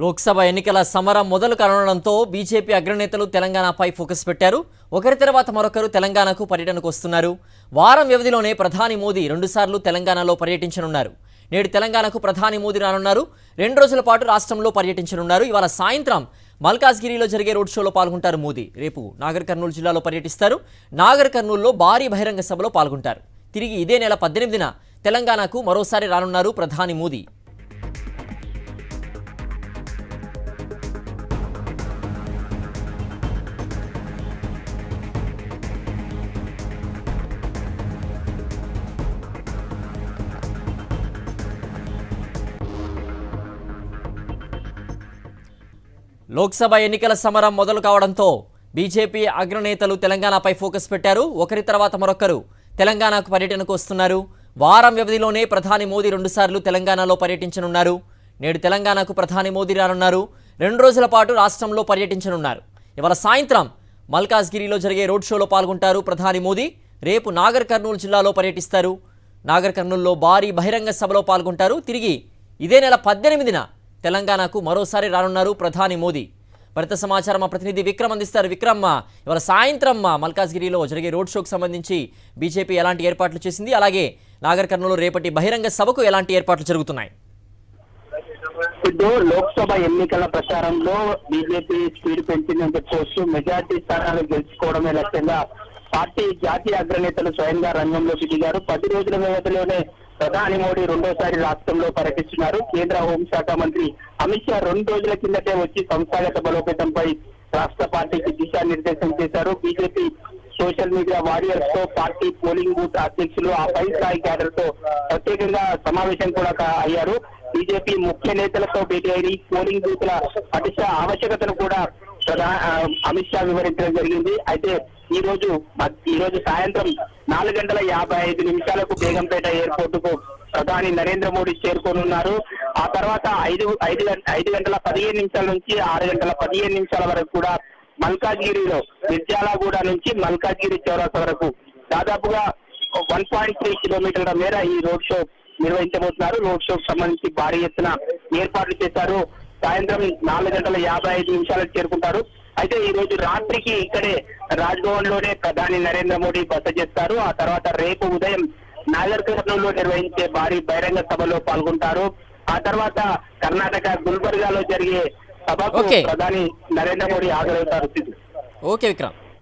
లోక్సభ ఎన్నికల సమరం మొదలు కానుండడంతో బీజేపీ అగ్రనేతలు తెలంగాణపై ఫోకస్ పెట్టారు. ఒకరి తర్వాత మరొకరు తెలంగాణకు పర్యటనకు వస్తున్నారు. వారం వ్యవధిలోనే ప్రధాని మోదీ రెండుసార్లు తెలంగాణలో పర్యటించనున్నారు. నేడు తెలంగాణకు ప్రధాని మోదీ రానున్నారు. 2 రోజుల పాటు రాష్ట్రంలో పర్యటించనున్నారు. ఇవాళ సాయంత్రం మల్కాజ్గిరిలో జరిగే రోడ్ షోలో పాల్గొంటారు మోదీ. రేపు నాగర్ కర్నూలు జిల్లాలో పర్యటిస్తారు. నాగర్ కర్నూలులో భారీ బహిరంగ సభలో పాల్గొంటారు. తిరిగి ఇదే నెల 18న తెలంగాణకు మరోసారి రానున్నారు ప్రధాని మోదీ. లోక్సభ ఎన్నికల సమరం మొదలు కావడంతో బీజేపీ అగ్రనేతలు తెలంగాణపై ఫోకస్ పెట్టారు. ఒకరి తర్వాత మరొకరు తెలంగాణకు పర్యటనకు వస్తున్నారు. వారం వ్యవధిలోనే ప్రధాని మోదీ రెండుసార్లు తెలంగాణలో పర్యటించనున్నారు. నేడు తెలంగాణకు ప్రధాని మోదీ రానున్నారు. 2 రోజుల పాటు రాష్ట్రంలో పర్యటించనున్నారు. ఇవాళ సాయంత్రం మల్కాజ్గిరిలో జరిగే రోడ్ షోలో పాల్గొంటారు ప్రధాని మోదీ. రేపు నాగర్ కర్నూలు జిల్లాలో పర్యటిస్తారు. నాగర్ కర్నూలులో భారీ బహిరంగ సభలో పాల్గొంటారు. తిరిగి ఇదే నెల 18న తెలంగాణకు మరోసారి రానున్నారు ప్రధాని మోదీ. మరింత సమాచారం మా ప్రతినిధి విక్రమ్ అందిస్తారు. విక్రమ్, ఇవాళ సాయంత్రం మల్కాజ్గిరిలో జరిగే రోడ్ షోకు సంబంధించి బీజేపీ ఎలాంటి ఏర్పాట్లు చేసింది, అలాగే నాగర్ కర్నూలు రేపటి బహిరంగ సభకు ఎలాంటి ఏర్పాట్లు జరుగుతున్నాయి? లోక్సభ ఎన్నికల ప్రచారంలో బీజేపీ స్పీడ్ పెంచిందని చెప్పుకోవచ్చు. మెజార్టీ స్థానాలు గెలుచుకోవడమే లక్ష్యంగా పార్టీ జాతీయ అగ్రనేతలు స్వయంగా రంగంలోకి దిగారు. 10 రోజుల వ్యవధిలోనే ప్రధాని మోడీ రెండోసారి రాష్ట్రంలో పర్యటిస్తున్నారు. కేంద్ర హోంశాఖ మంత్రి అమిత్ షా 2 రోజుల కిందటే వచ్చి సంస్థాగత బలోపేతంపై రాష్ట్ర పార్టీకి దిశానిర్దేశం చేశారు. బీజేపీ సోషల్ మీడియా వారియర్స్ తో పార్టీ పోలింగ్ బూత్ అధ్యక్షులు ఆ పై స్థాయి క్యాడర్ తో ప్రత్యేకంగా సమావేశం కూడా అయ్యారు. బీజేపీ ముఖ్య నేతలతో భేటీ అయ్యి పోలింగ్ బూత్ల పటిష్ట ఆవశ్యకతను కూడా అమిత్ షా వివరించడం జరిగింది. అయితే ఈ రోజు సాయంత్రం 4:55 బేగంపేట ఎయిర్పోర్ట్ కు ప్రధాని నరేంద్ర మోడీ చేరుకోనున్నారు. ఆ తర్వాత 5:15 నుంచి 6:15 వరకు కూడా మల్కాజ్గిరిలో మిర్జాలగూడ నుంచి మల్కాజ్గిరి చౌరస్తా వరకు దాదాపుగా 1.3 కిలోమీటర్ల మేర ఈ రోడ్ షో నిర్వహించబోతున్నారు. రోడ్ షోకు సంబంధించి భారీ ఎత్తున ఏర్పాట్లు చేశారు. సాయంత్రం 4:55 చేరుకుంటారు. అయితే ఈ రోజు రాత్రికి ఇక్కడే రాజ్భవన్ లోనే ప్రధాని నరేంద్ర మోడీ బస చేస్తారు. ఆ తర్వాత రేపు ఉదయం నాగర్ కర్నూలులో నిర్వహించే భారీ బహిరంగ సభలో పాల్గొంటారు. ఆ తర్వాత కర్ణాటక గుల్బర్గాలో జరిగే సభకు ప్రధాని నరేంద్ర మోడీ హాజరవుతారు. ఓకే విక్రమ్.